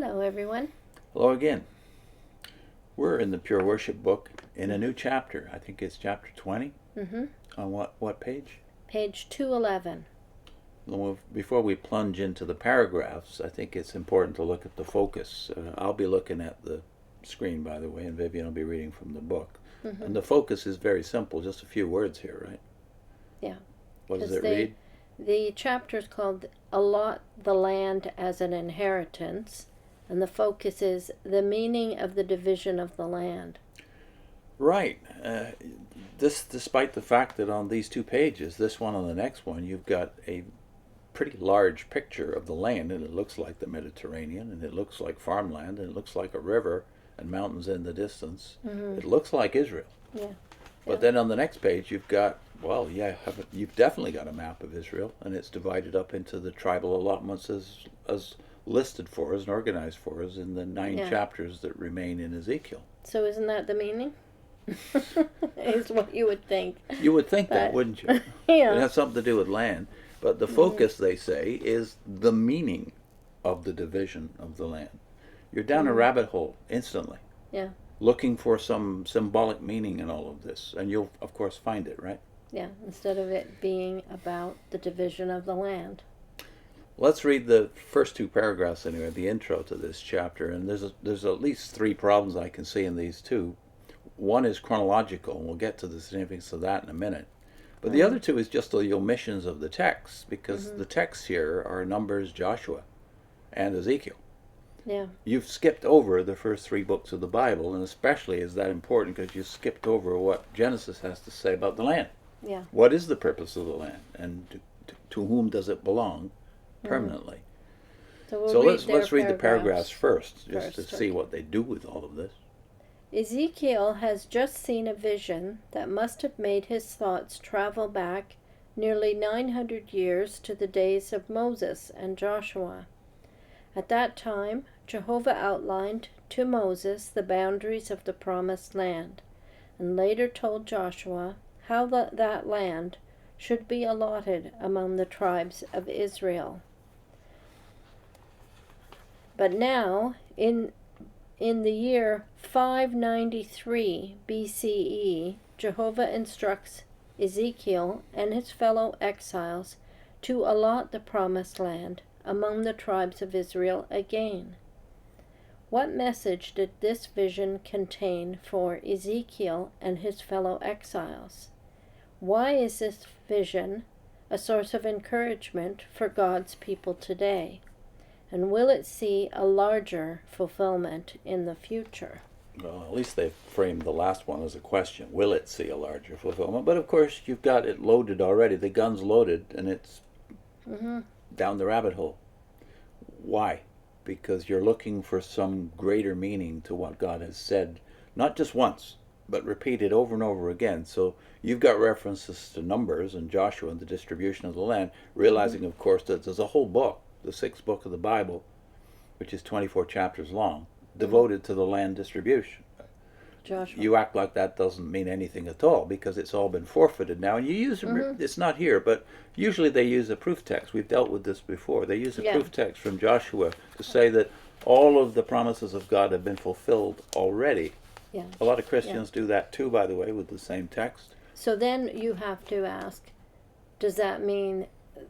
Hello, everyone. Hello again. We're in the Pure Worship book in a new chapter. I think it's chapter 20. Mm-hmm. On what page? Page 211. Well, before we plunge into the paragraphs, I think it's important to look at the focus. I'll be looking at the screen, by the way, and Vivian will be reading from the book. Mm-hmm. And the focus is very simple, just a few words here, right? Yeah. What does it read? The chapter is called Allot the Land as an Inheritance, and the focus is the meaning of the division of the land. Right. This, despite the fact that on these two pages, this one and the next one, you've got a pretty large picture of the land, and it looks like the Mediterranean, and it looks like farmland, and it looks like a river and mountains in the distance. Mm-hmm. It looks like Israel. Yeah. But then on the next page, you've got, you've definitely got a map of Israel, and it's divided up into the tribal allotments as listed for us and organized for us in the 9 chapters that remain in Ezekiel. So isn't that the meaning? Is what you would think. You would think that, wouldn't you? Yeah. It has something to do with land. But the focus, they say, is the meaning of the division of the land. You're down a rabbit hole instantly. Yeah. Looking for some symbolic meaning in all of this. And you'll, of course, find it, right? Yeah, instead of it being about the division of the land. Let's read the first 2 paragraphs anyway, the intro to this chapter. And there's at least 3 problems I can see in these 2. One is chronological, and we'll get to the significance of that in a minute. But the other 2 is just the omissions of the text, because the texts here are Numbers, Joshua, and Ezekiel. Yeah. You've skipped over the first 3 books of the Bible, and especially is that important because you skipped over what Genesis has to say about the land. Yeah. What is the purpose of the land, and to whom does it belong permanently? So let's read the paragraphs first, just to see okay. what they do with all of this. Ezekiel has just seen a vision that must have made his thoughts travel back nearly 900 years to the days of Moses and Joshua. At that time, Jehovah outlined to Moses the boundaries of the promised land, and later told Joshua how that land should be allotted among the tribes of Israel. But now, in the year 593 BCE, Jehovah instructs Ezekiel and his fellow exiles to allot the promised land among the tribes of Israel again. What message did this vision contain for Ezekiel and his fellow exiles? Why is this vision a source of encouragement for God's people today? And will it see a larger fulfillment in the future? Well, at least they've framed the last one as a question. Will it see a larger fulfillment? But of course, you've got it loaded already. The gun's loaded, and it's down the rabbit hole. Why? Because you're looking for some greater meaning to what God has said, not just once, but repeated over and over again. So you've got references to Numbers and Joshua and the distribution of the land, realizing, of course, that there's a whole book, the 6th book of the Bible, which is 24 chapters long, devoted to the land distribution. Joshua. You act like that doesn't mean anything at all, because it's all been forfeited now. And you use, it's not here, but usually they use a proof text. We've dealt with this before. They use a proof text from Joshua to say that all of the promises of God have been fulfilled already. Yeah. A lot of Christians do that too, by the way, with the same text. So then you have to ask, does that mean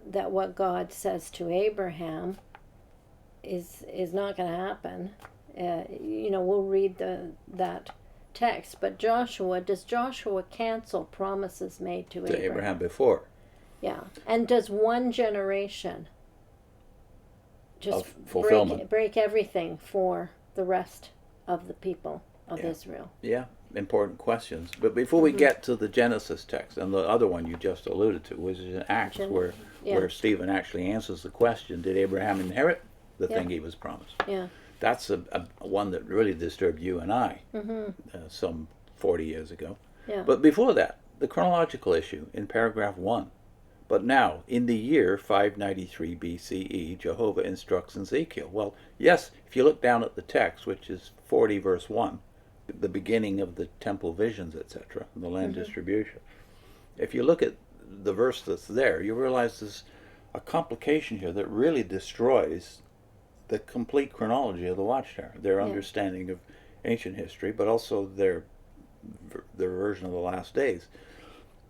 that what God says to Abraham is not going to happen? We'll read that text, but does Joshua cancel promises made to Abraham before? Yeah. And does one generation just break everything for the rest of the people of Israel? Yeah, important questions. But before we get to the Genesis text, and the other one you just alluded to, which is in Acts, where Stephen actually answers the question, did Abraham inherit the thing he was promised? Yeah. That's a one that really disturbed you and I some 40 years ago. Yeah. But before that, the chronological issue in paragraph 1. But now, in the year 593 BCE, Jehovah instructs Ezekiel. Well, yes, if you look down at the text, which is 40 verse 1, the beginning of the temple visions, etc., the land distribution. If you look at the verse that's there, you realize there's a complication here that really destroys the complete chronology of the Watchtower, their understanding of ancient history, but also their version of the last days.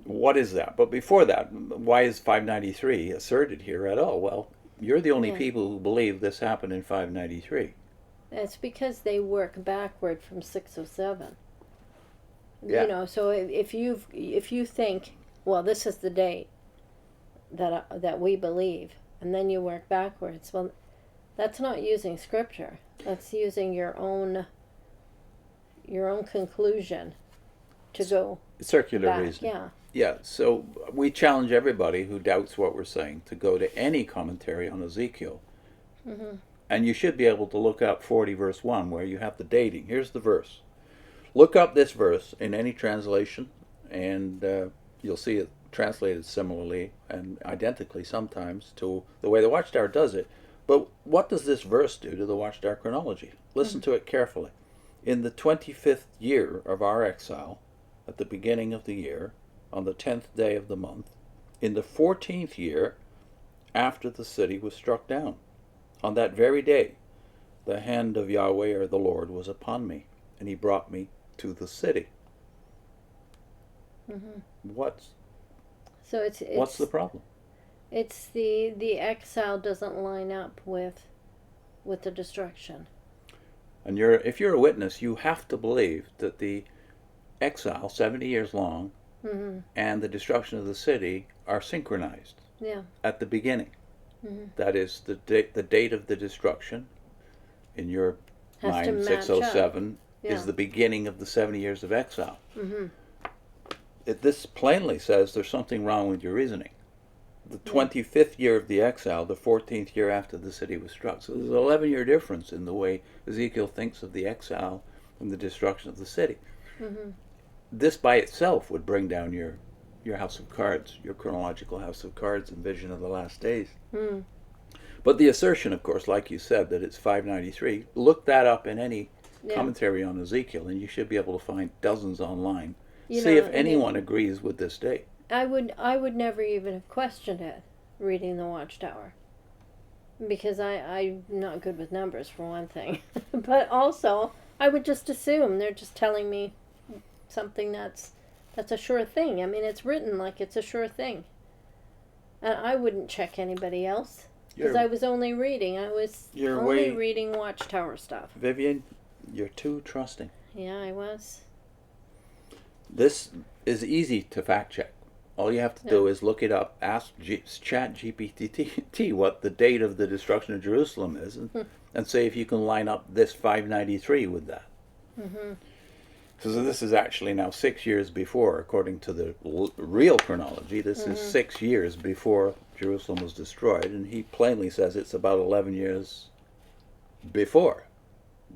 What is that? But before that, why is 593 asserted here at all? Well, you're the only people who believe this happened in 593. It's because they work backward from 607. Yeah. You know, so if you think, well, this is the date that we believe, and then you work backwards, well, that's not using scripture. That's using your own conclusion to go circular back. reasoning. Yeah. Yeah, so we challenge everybody who doubts what we're saying to go to any commentary on Ezekiel. Mm-hmm. And you should be able to look up 40 verse 1 where you have the dating. Here's the verse. Look up this verse in any translation, and you'll see it translated similarly and identically sometimes to the way the Watchtower does it. But what does this verse do to the Watchtower chronology? Listen to it carefully. In the 25th year of our exile, at the beginning of the year, on the 10th day of the month, in the 14th year after the city was struck down, on that very day, the hand of Yahweh or the Lord was upon me, and he brought me to the city. Mm-hmm. What's What's the problem? It's the exile doesn't line up with the destruction. And if you're a witness, you have to believe that the exile, 70 years long, and the destruction of the city are synchronized. Yeah. At the beginning. Mm-hmm. That is the date of the destruction. In your Has to mind, match 607 Yeah. is the beginning of the 70 years of exile. Mm-hmm. This plainly says there's something wrong with your reasoning. The 25th year of the exile, the 14th year after the city was struck. So there's an 11-year difference in the way Ezekiel thinks of the exile and the destruction of the city. Mm-hmm. This by itself would bring down your house of cards, your chronological house of cards and vision of the last days. Mm. But the assertion, of course, like you said, that it's 593, look that up in any commentary on Ezekiel, and you should be able to find dozens online. See if anyone agrees with this date. I would never even have questioned it reading the Watchtower, because I'm not good with numbers for one thing, but also I would just assume they're just telling me something that's a sure thing. I mean, it's written like it's a sure thing, and I wouldn't check anybody else because I was only reading. I was only reading Watchtower stuff. Vivian, you're too trusting. Yeah, I was. This is easy to fact check. All you have to do is look it up, ask Chat GPT what the date of the destruction of Jerusalem is, and say if you can line up this 593 with that. Mm-hmm. So this is actually now 6 years before, according to the real chronology. This is 6 years before Jerusalem was destroyed, and he plainly says it's about 11 years before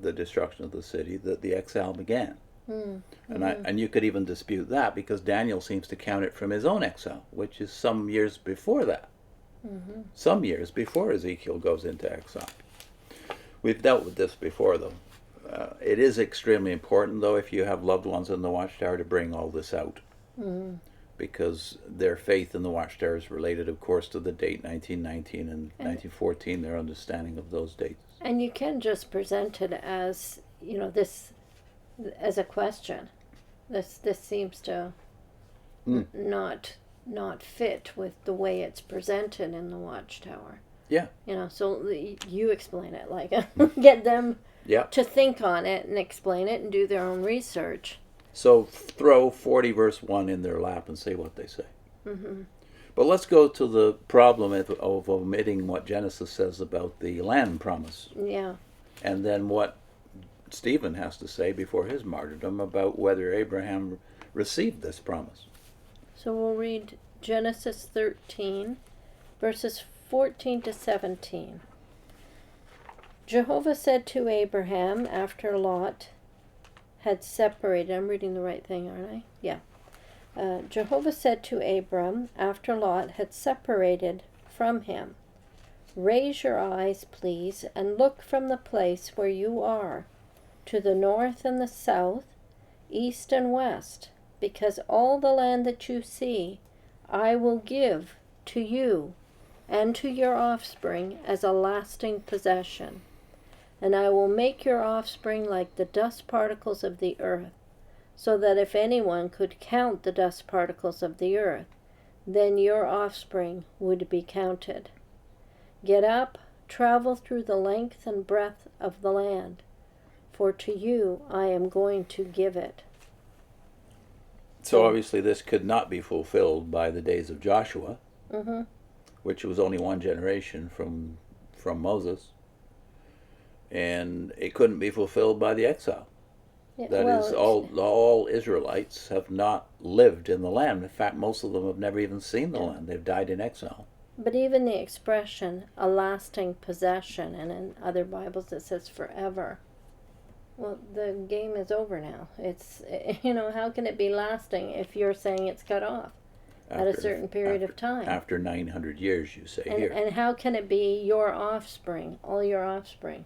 the destruction of the city that the exile began. Mm-hmm. And you could even dispute that because Daniel seems to count it from his own exile, which is some years before that. Mm-hmm. Some years before Ezekiel goes into exile. We've dealt with this before, though. It is extremely important, though, if you have loved ones in the Watchtower, to bring all this out. Mm-hmm. Because their faith in the Watchtower is related, of course, to the date 1919 and 1914, their understanding of those dates. And you can just present it as, this as a question. This seems to not fit with the way it's presented in the Watchtower. Yeah. So you explain it, like get them to think on it and explain it and do their own research. So throw 40 verse 1 in their lap and say what they say. Mm-hmm. But let's go to the problem of omitting what Genesis says about the land promise. Yeah. And then what Stephen has to say before his martyrdom about whether Abraham received this promise. So we'll read Genesis 13, verses 14 to 17. Jehovah said to Abraham after Lot had separated, I'm reading the right thing, aren't I? Yeah. Jehovah said to Abram after Lot had separated from him, raise your eyes, please, and look from the place where you are to the north and the south, east and west, because all the land that you see I will give to you and to your offspring as a lasting possession. And I will make your offspring like the dust particles of the earth, so that if anyone could count the dust particles of the earth, then your offspring would be counted. Get up, travel through the length and breadth of the land, for to you I am going to give it. So obviously this could not be fulfilled by the days of Joshua, which was only one generation from Moses, and it couldn't be fulfilled by the exile. Yeah, That is, all Israelites have not lived in the land. In fact, most of them have never even seen the land. They've died in exile. But even the expression, a lasting possession, and in other Bibles it says forever. Well, the game is over now. It's, how can it be lasting if you're saying it's cut off at a certain period of time? After 900 years, you say here. And how can it be your offspring, all your offspring,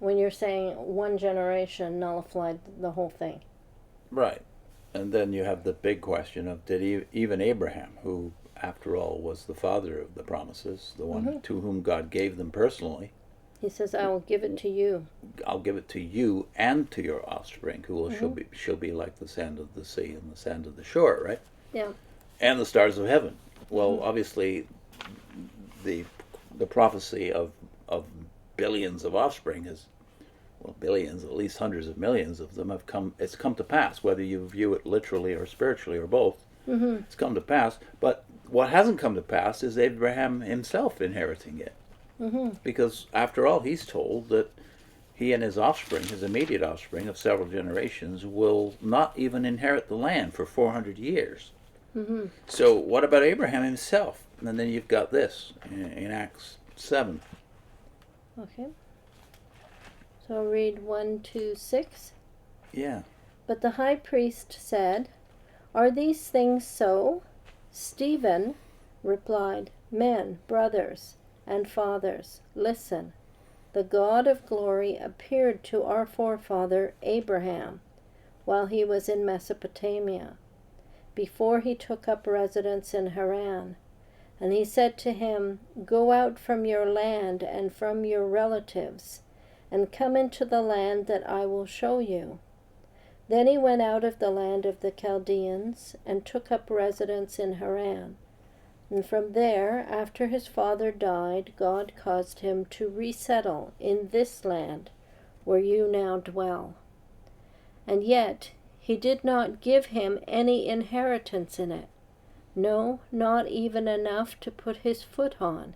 when you're saying one generation nullified the whole thing? Right. And then you have the big question of, did even Abraham, who after all was the father of the promises, the one to whom God gave them personally, he says, I will give it to you. I'll give it to you and to your offspring, who will shall be like the sand of the sea and the sand of the shore, right? Yeah. And the stars of heaven. Well, obviously, the prophecy of billions of offspring is, well, billions, at least hundreds of millions of them have come. It's come to pass, whether you view it literally or spiritually or both. It's come to pass. But what hasn't come to pass is Abraham himself inheriting it. Because after all, he's told that he and his offspring, his immediate offspring of several generations, will not even inherit the land for 400 years. So what about Abraham himself? And then you've got this in Acts 7. Okay. So I'll read 1-6. Yeah. But the high priest said, Are these things so? Stephen replied, Men, brothers, and fathers, listen. The God of glory appeared to our forefather Abraham while he was in Mesopotamia, before he took up residence in Haran. And he said to him, Go out from your land and from your relatives, and come into the land that I will show you. Then he went out of the land of the Chaldeans and took up residence in Haran. And from there, after his father died, God caused him to resettle in this land where you now dwell. And yet he did not give him any inheritance in it, no, not even enough to put his foot on.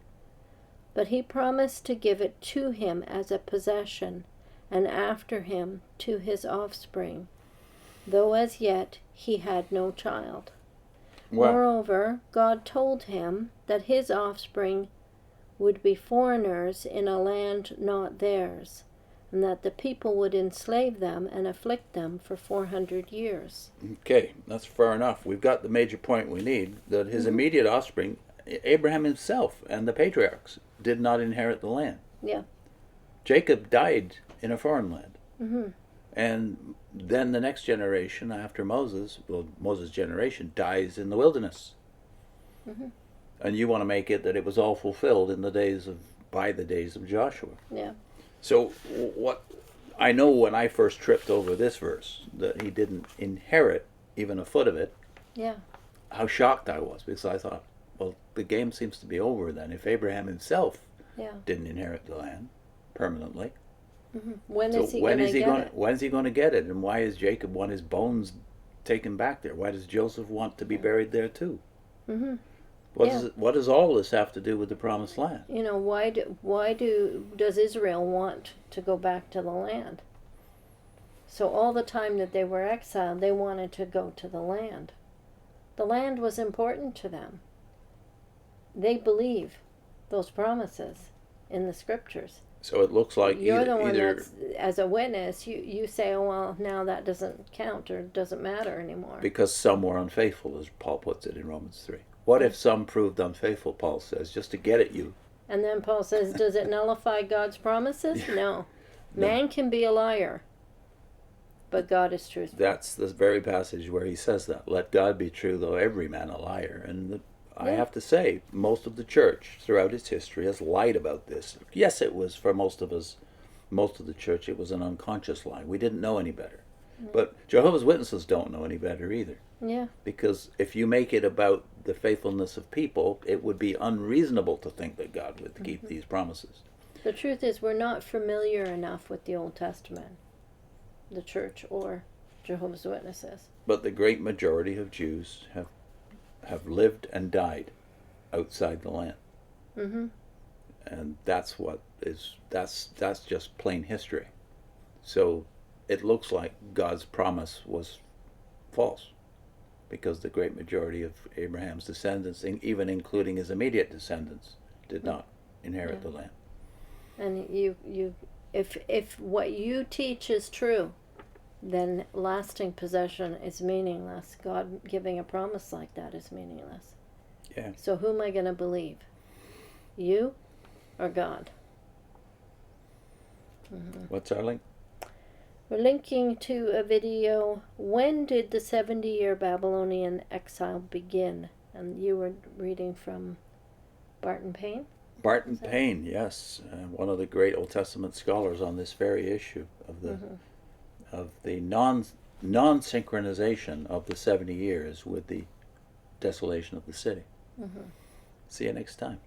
But he promised to give it to him as a possession, and after him to his offspring, though as yet he had no child. Well, Moreover, God told him that his offspring would be foreigners in a land not theirs, and that the people would enslave them and afflict them for 400 years. Okay, that's fair enough. We've got the major point we need, that his immediate offspring, Abraham himself and the patriarchs, did not inherit the land. Yeah. Jacob died in a foreign land. And then the next generation after Moses, well, Moses' generation, dies in the wilderness. And you want to make it that it was all fulfilled by the days of Joshua. Yeah. So what I know, when I first tripped over this verse, that he didn't inherit even a foot of it, Yeah. how shocked I was, because I thought, well, the game seems to be over then. If Abraham himself Yeah. didn't inherit the land permanently, When so is he going to get it? when's he going to get it? And why is Jacob want his bones taken back there? Why does Joseph want to be buried there too? What does all this have to do with the promised land? Why does Israel want to go back to the land? So all the time that they were exiled, they wanted to go to the land. The land was important to them. They believe those promises in the scriptures. So it looks like You're the one that's, as a witness, you say, oh, well, now that doesn't count or doesn't matter anymore. Because some were unfaithful, as Paul puts it in Romans 3. What if some proved unfaithful, Paul says, just to get at you? And then Paul says, does it nullify God's promises? No. Man can be a liar, but God is truthful. That's the very passage where he says that. Let God be true, though every man a liar. And I have to say, most of the church throughout its history has lied about this. Yes, it was, for most of us, most of the church, it was an unconscious lie. We didn't know any better. But Jehovah's Witnesses don't know any better either. Yeah. Because if you make it about the faithfulness of people, it would be unreasonable to think that God would keep these promises. The truth is, we're not familiar enough with the Old Testament, the church or Jehovah's Witnesses. But the great majority of Jews have lived and died outside the land. Mm-hmm. And that's just plain history. So it looks like God's promise was false, because the great majority of Abraham's descendants, even including his immediate descendants, did not inherit the land. And if what you teach is true, then lasting possession is meaningless. God giving a promise like that is meaningless. Yeah. So who am I going to believe? You or God? Mm-hmm. What's our link? We're linking to a video, When Did the 70-Year Babylonian Exile Begin? And you were reading from Barton Payne? Barton Payne, yes, one of the great Old Testament scholars on this very issue of the non-synchronization of the 70 years with the desolation of the city. See you next time.